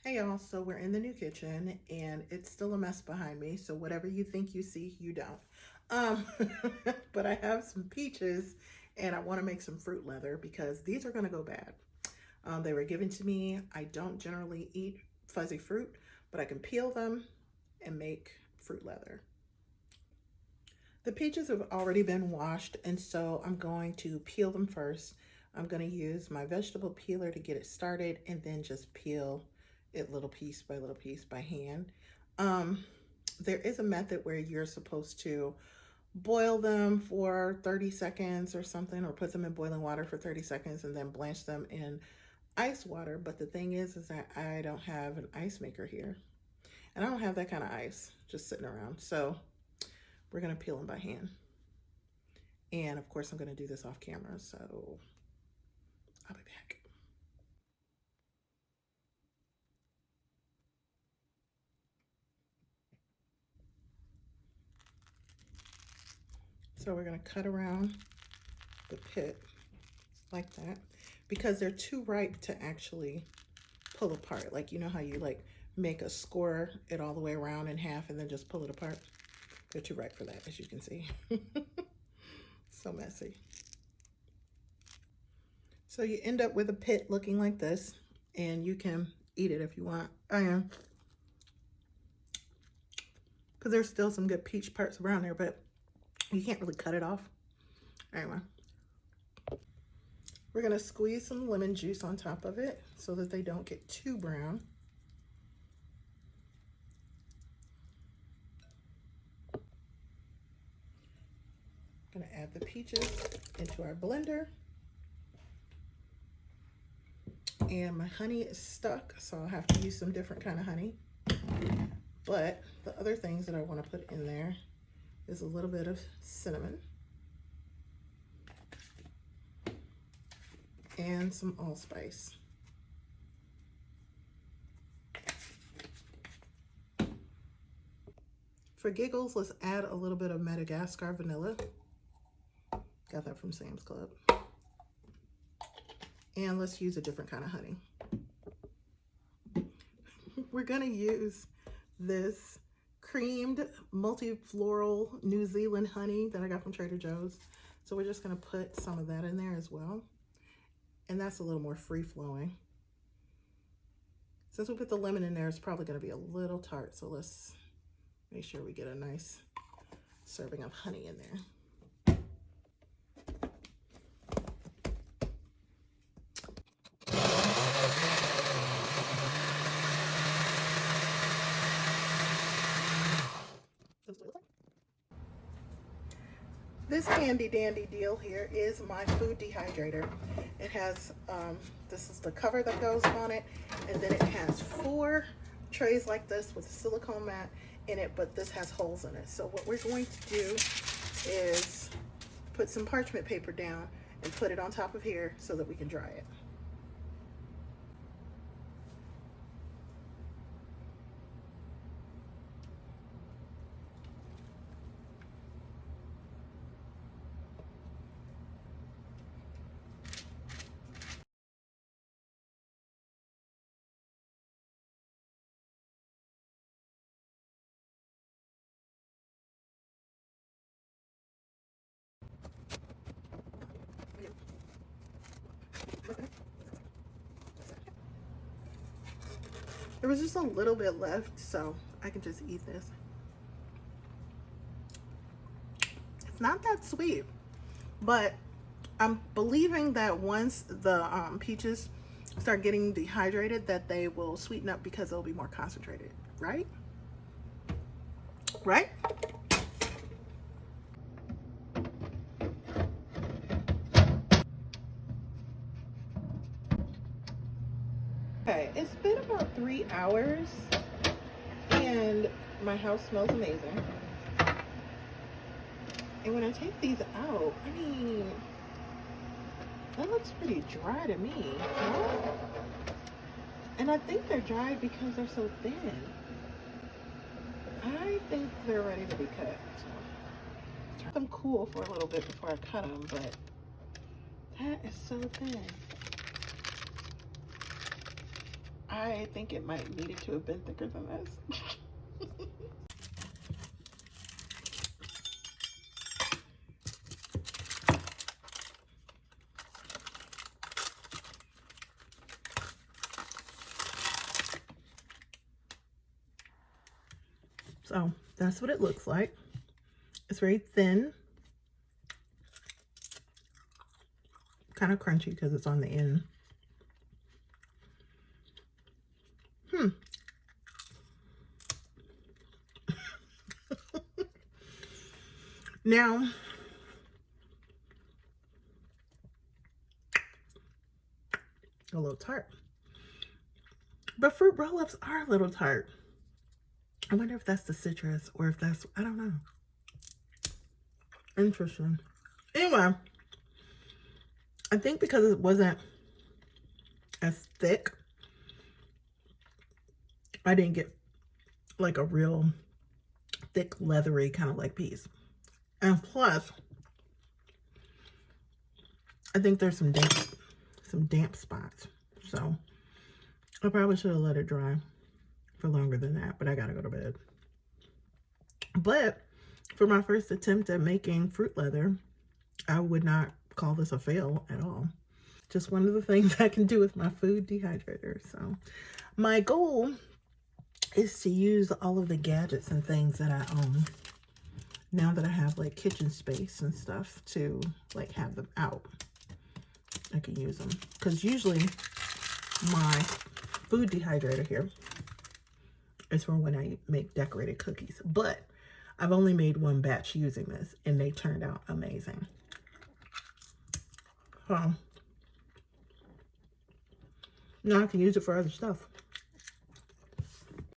Hey y'all, so we're in the new kitchen and it's still a mess behind me. So whatever you think you see, you don't. Um, but I have some peaches and I want to make some fruit leather because these are going to go bad. They were given to me. I don't generally eat fuzzy fruit, but I can peel them and make fruit leather. The peaches have already been washed, and so I'm going to peel them first. I'm going to use my vegetable peeler to get it started and then just peel it little piece by hand. Um, there is a method where you're supposed to boil them for 30 seconds or something, or put them in boiling water for 30 seconds and then blanch them in ice water. But the thing is that I don't have an ice maker here, and I don't have that kind of ice just sitting around. So we're going to peel them by hand. And of course, I'm going to do this off camera, so I'll be back. So we're going to cut around the pit like that because they're too ripe to actually pull apart. Like, you know how you like make a score it all the way around in half and then just pull it apart? They're too ripe for that, as you can see. So messy. So you end up with a pit looking like this, and you can eat it if you want. I am, because there's still some good peach parts around there, but you can't really cut it off. Anyway, we're gonna squeeze some lemon juice on top of it so that they don't get too brown. Gonna add the peaches into our blender. And my honey is stuck, so I'll have to use some different kind of honey. But the other things that I want to put in there is a little bit of cinnamon and some allspice. For giggles, let's add a little bit of Madagascar vanilla. Got that from Sam's Club. And let's use a different kind of honey. We're gonna use this creamed multi-floral New Zealand honey that I got from Trader Joe's. So we're just gonna put some of that in there as well. And that's a little more free-flowing. Since we put the lemon in there, it's probably gonna be a little tart. So let's make sure we get a nice serving of honey in there. This handy dandy deal here is my food dehydrator. It has, this is the cover that goes on it, and then it has 4 trays like this with a silicone mat in it, but this has holes in it. So what we're going to do is put some parchment paper down and put it on top of here so that we can dry it. There was just a little bit left, so I can just eat this. It's not that sweet, but I'm believing that once the peaches start getting dehydrated, that they will sweeten up because they'll be more concentrated, right? Right? Okay, it's been about 3 hours and my house smells amazing. And when I take these out, I mean, that looks pretty dry to me, no? And I think they're dry because they're so thin. I think they're ready to be cut. So, let them cool for a little bit before I cut them, but that is so thin. I think it might needed to have been thicker than this. So that's what it looks like. It's very thin, kind of crunchy because it's on the end. Now, a little tart. But fruit roll-ups are a little tart. I wonder if that's the citrus or if that's, I don't know. Interesting. Anyway, I think because it wasn't as thick, I didn't get like a real thick, leathery kind of like piece. And plus, I think there's some damp spots. So I probably should have let it dry for longer than that, but I gotta go to bed. But for my first attempt at making fruit leather, I would not call this a fail at all. Just one of the things I can do with my food dehydrator. So my goal is to use all of the gadgets and things that I own now that I have like kitchen space and stuff to like have them out. I can use them because usually my food dehydrator here is for when I make decorated cookies, but I've only made one batch using this and they turned out amazing. So now I can use it for other stuff.